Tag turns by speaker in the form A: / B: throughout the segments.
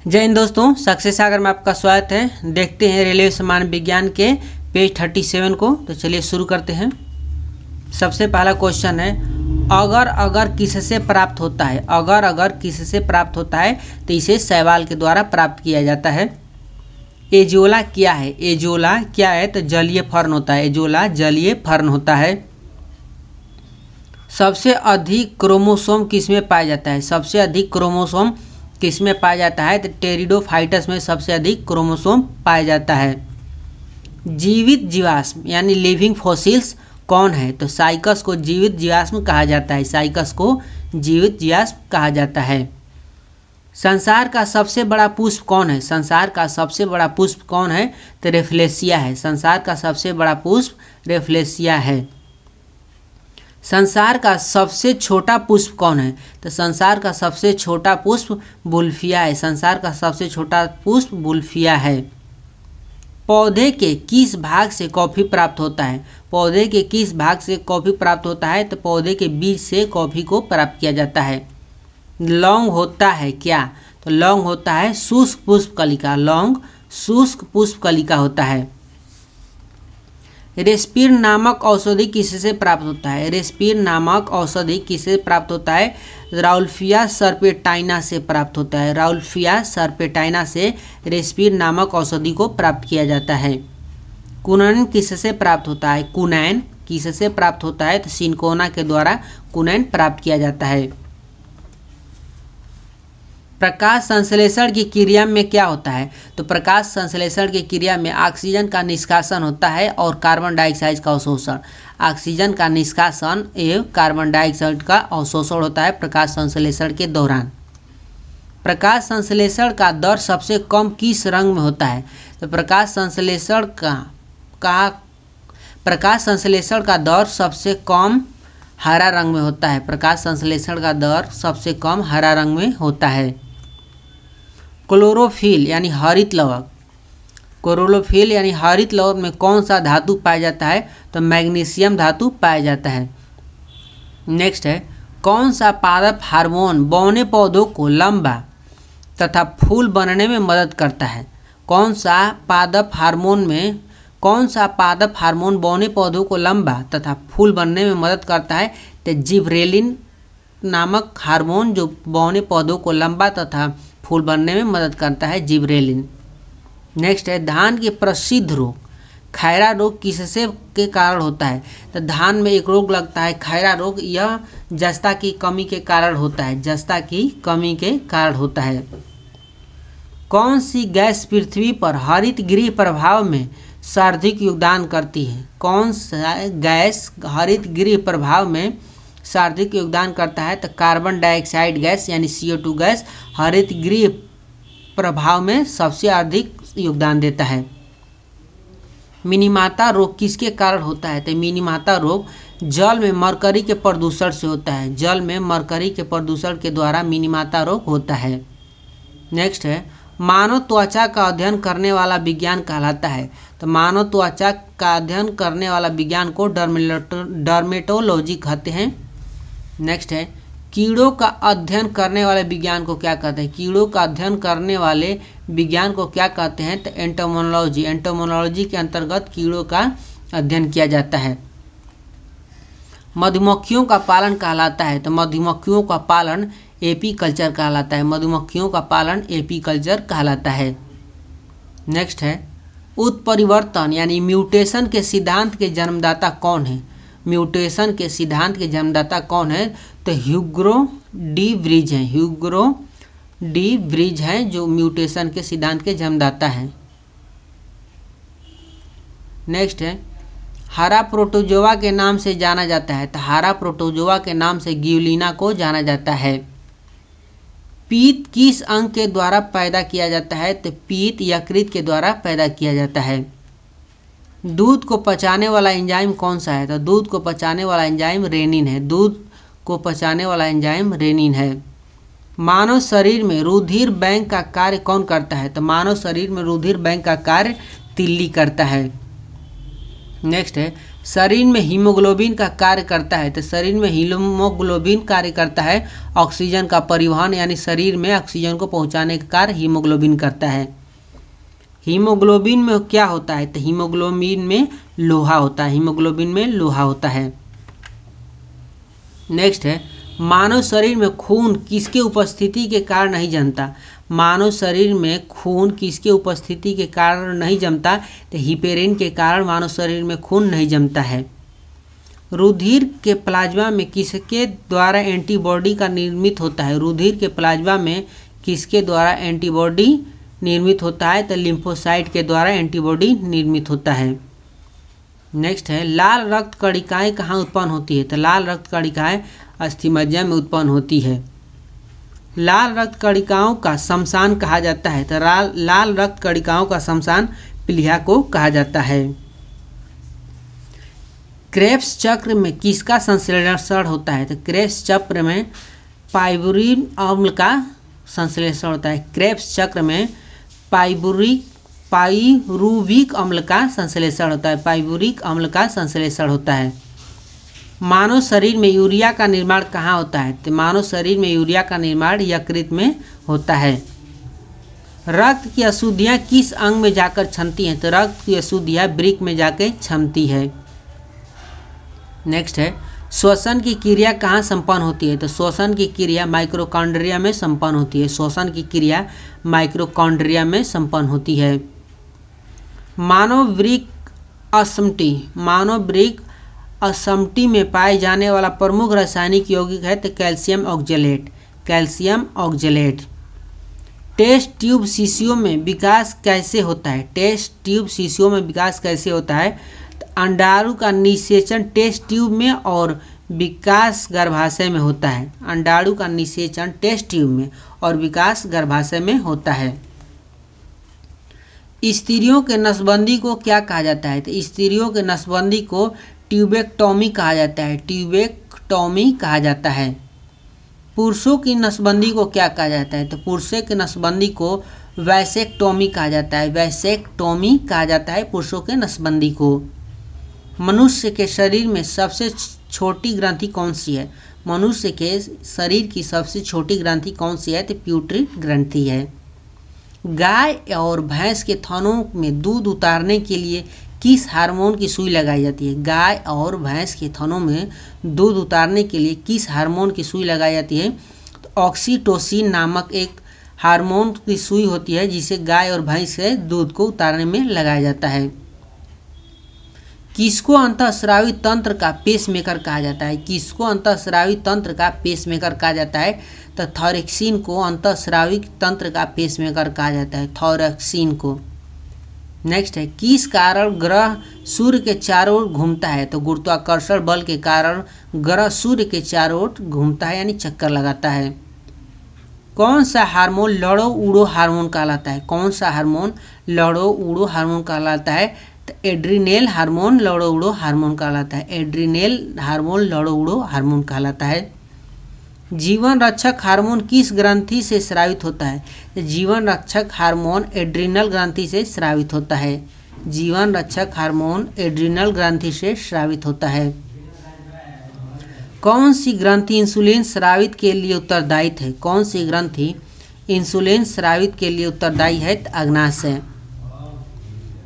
A: जय हिंद दोस्तों, सक्सेस सागर में आपका स्वागत है। देखते हैं रेलवे सामान्य विज्ञान के पेज 37 को। तो चलिए शुरू करते हैं। सबसे पहला क्वेश्चन है, अगर अगर किससे प्राप्त होता है। अगर अगर किससे प्राप्त होता है तो इसे शैवाल के द्वारा प्राप्त किया जाता है। एजोला क्या है? एजोला क्या है? तो जलीय फर्न होता है। एजोला जलीय फर्न होता है। सबसे अधिक क्रोमोसोम किसमें पाया जाता है? सबसे अधिक क्रोमोसोम किसमें पाया जाता है? तो टेरिडोफाइटस में सबसे अधिक क्रोमोसोम पाया जाता है। जीवित जीवाश्म यानी लिविंग फॉसिल्स कौन है? तो साइकस को जीवित जीवाश्म कहा जाता है। साइकस को जीवित जीवाश्म कहा जाता है। संसार का सबसे बड़ा पुष्प कौन है? संसार का सबसे बड़ा पुष्प कौन है? तो रेफ्लेसिया है। संसार का सबसे बड़ा पुष्प रेफ्लेसिया है। संसार का सबसे छोटा पुष्प कौन है? तो संसार का सबसे छोटा पुष्प वुल्फिया है। संसार का सबसे छोटा पुष्प वुल्फिया है। पौधे के किस भाग से कॉफी प्राप्त होता है? पौधे के किस भाग से कॉफी प्राप्त होता है? तो पौधे के बीज से कॉफी को प्राप्त किया जाता है। लौंग होता है क्या? तो लौंग होता है शुष्क पुष्प कलिका। लौंग शुष्क पुष्प कलिका होता है। रेस्पिर नामक औषधि किससे प्राप्त होता है? रेस्पिर नामक औषधि किससे प्राप्त होता है? राउल्फिया सर्पेटाइना से प्राप्त होता है। राउल्फिया सर्पेटाइना से रेस्पिर नामक औषधि को प्राप्त किया जाता है। कुनैन किससे प्राप्त होता है? कुनैन किससे प्राप्त होता है? तो सिनकोना के द्वारा कुनैन प्राप्त किया जाता है। प्रकाश संश्लेषण की क्रिया में क्या होता है? तो प्रकाश संश्लेषण की क्रिया में ऑक्सीजन का निष्कासन होता है और कार्बन डाइऑक्साइड का अवशोषण। ऑक्सीजन का निष्कासन एवं कार्बन डाइऑक्साइड का अवशोषण होता है प्रकाश संश्लेषण के दौरान। प्रकाश संश्लेषण का दर सबसे कम किस रंग में होता है? तो प्रकाश संश्लेषण का दर सबसे कम हरा रंग में होता है। प्रकाश संश्लेषण का दर सबसे कम हरा रंग में होता है। क्लोरोफिल यानी हरित लवक। क्लोरोफिल यानी हरित लवक में कौन सा धातु पाया जाता है? तो मैग्नीशियम धातु पाया जाता है। नेक्स्ट है, कौन सा पादप हार्मोन बौने पौधों को लंबा तथा फूल बनने में मदद करता है? कौन सा पादप हार्मोन बौने पौधों को लंबा तथा फूल बनने में मदद करता है? तो जिब्रेलिन नामक हार्मोन जो बौने पौधों को लंबा तथा फूल बनने में मदद करता है, जिब्रेलिन। नेक्स्ट है, धान के प्रसिद्ध रोग खैरा रोग किससे के कारण होता है? तो धान में एक रोग लगता है खैरा रोग। यह जस्ता की कमी के कारण होता है। जस्ता की कमी के कारण होता है। कौन सी गैस पृथ्वी पर हरित गृह प्रभाव में सर्वाधिक योगदान करती है? कौन सा गैस हरित गृह प्रभाव में सर्वाधिक योगदान करता है? तो कार्बन डाइऑक्साइड गैस यानी CO2 गैस हरित गृह प्रभाव में सबसे अधिक योगदान देता है। मिनीमाता रोग किसके कारण होता है? तो मिनीमाता रोग जल में मरकरी के प्रदूषण से होता है। जल में मरकरी के प्रदूषण के द्वारा मिनीमाता रोग होता है। नेक्स्ट है, मानव त्वचा का अध्ययन करने वाला विज्ञान कहलाता है। तो मानव त्वचा का अध्ययन करने वाला विज्ञान को डर्मेटोलॉजी कहते हैं। नेक्स्ट है, कीड़ों का अध्ययन करने वाले विज्ञान को क्या कहते हैं? कीड़ों का अध्ययन करने वाले विज्ञान को क्या कहते हैं? तो एंटोमोलॉजी। एंटोमोलॉजी के अंतर्गत कीड़ों का अध्ययन किया जाता है। मधुमक्खियों का पालन कहलाता है। तो मधुमक्खियों का पालन एपीकल्चर कहलाता है। मधुमक्खियों का पालन एपीकल्चर कहलाता है। नेक्स्ट है, उत्परिवर्तन यानी म्यूटेशन के सिद्धांत के जन्मदाता कौन है? म्यूटेशन के सिद्धांत के जन्मदाता कौन है? तो ह्यूगो डी व्रीज हैं। ह्यूगो डी व्रीज हैं जो म्यूटेशन के सिद्धांत के जन्मदाता हैं। नेक्स्ट है, हरा प्रोटोजोआ के नाम से जाना जाता है। तो हरा प्रोटोजोआ के नाम से गिबलिना को जाना जाता है। पीत किस अंग के द्वारा पैदा किया जाता है? तो पीत यकृत के द्वारा पैदा किया जाता है। दूध को पचाने वाला एंजाइम कौन सा है? तो दूध को पचाने वाला एंजाइम रेनिन है। दूध को पचाने वाला एंजाइम रेनिन है। मानव शरीर में रुधिर बैंक का कार्य कौन करता है? तो मानव शरीर में रुधिर बैंक का कार्य तिल्ली करता है। नेक्स्ट है, शरीर में हीमोग्लोबिन का कार्य करता है, तो शरीर में हीमोग्लोबिन कार्य करता है ऑक्सीजन का परिवहन, यानी शरीर में ऑक्सीजन को पहुंचाने का कार्य हीमोग्लोबिन करता है। हीमोग्लोबिन में क्या होता है, तो हीमोग्लोबिन में लोहा होता है, हीमोग्लोबिन में लोहा होता है। नेक्स्ट है, मानव शरीर में खून किसके उपस्थिति के कारण नहीं जमता। मानव शरीर में खून किसके उपस्थिति के कारण नहीं जमता, तो हिपेरिन के कारण मानव शरीर में खून नहीं जमता है। रुधिर के प्लाज्मा में किसके द्वारा एंटीबॉडी का निर्मित होता है। रुधिर के प्लाज्मा में किसके द्वारा एंटीबॉडी निर्मित होता है, तो लिम्फोसाइट के द्वारा एंटीबॉडी निर्मित होता है। नेक्स्ट है, लाल रक्त कणिकाएं कहाँ उत्पन्न होती है, तो लाल रक्त कणिकाएं अस्थिमज्जा में उत्पन्न होती है। लाल रक्त कणिकाओं का शमशान कहा जाता है, तो लाल रक्त कणिकाओं का शमशान प्लीहा को कहा जाता है। क्रेब्स चक्र में किसका संश्लेषण होता है, तो क्रेब्स चक्र में पाइरुविक अम्ल का संश्लेषण होता है। क्रेब्स चक्र में पाइरुविक अम्ल का संश्लेषण होता है, पाइरुविक अम्ल का संश्लेषण होता है। मानव शरीर में यूरिया का निर्माण कहाँ होता है, तो मानव शरीर में यूरिया का निर्माण यकृत में होता है। रक्त की अशुद्धियाँ किस अंग में जाकर क्षमती हैं, तो रक्त की अशुद्धियाँ वृक्क में जाकर क्षमती है। नेक्स्ट है, श्वसन की क्रिया कहाँ संपन्न होती है, तो श्वसन की क्रिया माइक्रोकॉन्ड्रिया में संपन्न होती है। श्वसन की क्रिया माइक्रोकॉन्ड्रिया में संपन्न होती है। मानव वृक्क असमटी में पाए जाने वाला प्रमुख रासायनिक यौगिक है, तो calcium oxalate, calcium oxalate. Test tube शिशुओं में विकास कैसे होता है, टेस्ट ट्यूब शिशुओं में विकास कैसे होता है, तो अंडाणु का निषेचन टेस्ट ट्यूब में और विकास गर्भाशय में होता है। अंडाणु का निषेचन टेस्ट ट्यूब में और विकास गर्भाशय में होता है। स्त्रियों के नसबंदी को क्या कहा जाता है, तो स्त्रियों के नसबंदी को ट्यूबेक्टोमी कहा जाता है, ट्यूबेक्टोमी कहा जाता है। पुरुषों की नसबंदी को क्या कहा जाता है, तो पुरुषों की नसबंदी को वैसेक्टोमी कहा जाता है, वैसेक्टोमी कहा जाता है पुरुषों के नसबंदी को। मनुष्य के शरीर में सबसे छोटी ग्रंथि कौन सी है, मनुष्य के शरीर की सबसे छोटी ग्रंथि कौन सी है, तो प्यूटरी ग्रंथि है। गाय और भैंस के थनों में दूध उतारने के लिए किस हार्मोन की सुई लगाई जाती है। गाय और भैंस के थनों में दूध उतारने के लिए किस हार्मोन की सुई लगाई जाती है, तो ऑक्सीटोसिन नामक एक हार्मोन की सुई होती है जिसे गाय और भैंस से दूध को उतारने में लगाया जाता है। किसको अंतःस्रावी तंत्र का पेसमेकर कहा जाता है, किसको अंतःस्रावी तंत्र का पेसमेकर कहा जाता है, तो थॉरेक्सिन को अंतःस्रावी तंत्र का पेसमेकर कहा जाता है, थॉरेक्सिन को। नेक्स्ट है, किस कारण ग्रह सूर्य के चारों ओर घूमता है, तो गुरुत्वाकर्षण बल के कारण ग्रह सूर्य के चारों ओर घूमता है, यानी चक्कर लगाता है। कौन सा हार्मोन लड़ो उड़ो हार्मोन कहलाता है, कौन सा हार्मोन लड़ो उड़ो हार्मोन कहलाता है, तो एड्रीनेल हार्मोन लड़ो उड़ो हार्मोन कहलाता है, एड्रीनेल हार्मोन लड़ो उड़ो हार्मोन कहलाता है। जीवन रक्षक हार्मोन किस ग्रंथि से स्रावित होता है, जीवन रक्षक हार्मोन एड्रिनल ग्रंथि से स्रावित होता है, जीवन रक्षक हार्मोन एड्रिनल ग्रंथि से स्रावित होता है। कौन सी ग्रंथि इंसुलिन स्रावित के लिए उत्तरदायी है, कौन सी ग्रंथि इंसुलिन स्रावित के लिए उत्तरदायी है, अग्नाशय।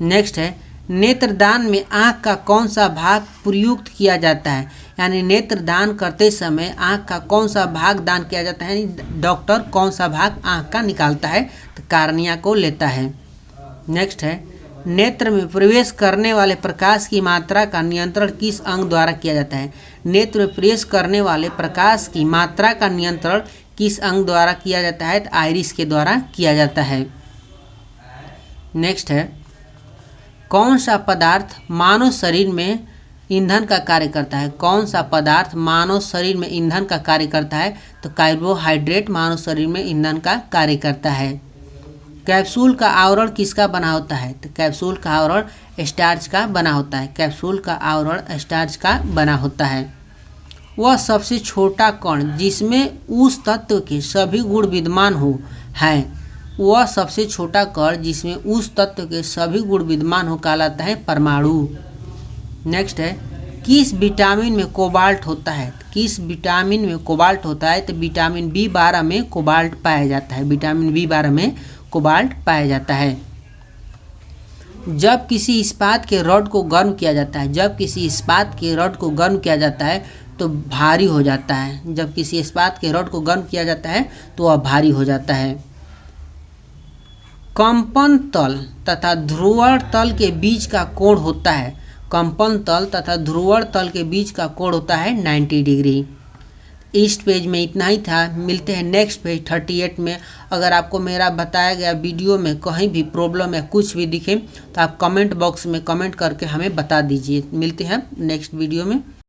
A: नेक्स्ट है, नेत्रदान में आँख का कौन सा भाग प्रयुक्त किया जाता है, यानी नेत्रदान करते समय आँख का कौन सा भाग दान किया जाता है, यानी डॉक्टर कौन सा भाग आँख का निकालता है, तो कार्निया को लेता है। नेक्स्ट है, नेत्र में प्रवेश करने वाले प्रकाश की मात्रा का नियंत्रण किस अंग द्वारा किया जाता है, नेत्र में प्रवेश करने वाले प्रकाश की मात्रा का नियंत्रण किस अंग द्वारा किया जाता है, तो आइरिस के द्वारा किया जाता है। नेक्स्ट है, कौन सा पदार्थ मानव शरीर में ईंधन का कार्य करता है, कौन सा पदार्थ मानव शरीर में ईंधन का कार्य करता है, तो कार्बोहाइड्रेट मानव शरीर में ईंधन का कार्य करता है। कैप्सूल का आवरण किसका बना होता है, तो कैप्सूल का आवरण स्टार्च का बना होता है, कैप्सूल का आवरण स्टार्च का बना होता है। वह सबसे छोटा कण जिसमें उस तत्व के सभी गुण विद्यमान हो है, वह सबसे छोटा कण जिसमें उस तत्व के सभी गुण विद्यमान हो कहलाता है परमाणु। नेक्स्ट है किस विटामिन में कोबाल्ट होता है? किस विटामिन में कोबाल्ट होता है? तो विटामिन B12 में कोबाल्ट पाया जाता है। विटामिन B12 में कोबाल्ट पाया जाता है। जब किसी इस्पात के रॉड को गर्म किया जाता है, जब किसी इस्पात के रॉड को गर्म किया जाता है तो भारी हो जाता है। जब किसी इस्पात के रॉड को गर्म किया जाता है तो वह भारी हो जाता है। कंपन तल तथा ध्रुवण तल के बीच का कोण होता है। कंपन तल तथा ध्रुवण तल के बीच का कोण होता है 90 डिग्री। इस पेज में इतना ही था। मिलते हैं नेक्स्ट पेज 38 में। अगर आपको मेरा बताया गया वीडियो में कहीं भी प्रॉब्लम या कुछ भी दिखे तो आप कमेंट बॉक्स में कमेंट करके हमें बता दीजिए। मिलते हैं नेक्स्ट वीडियो में।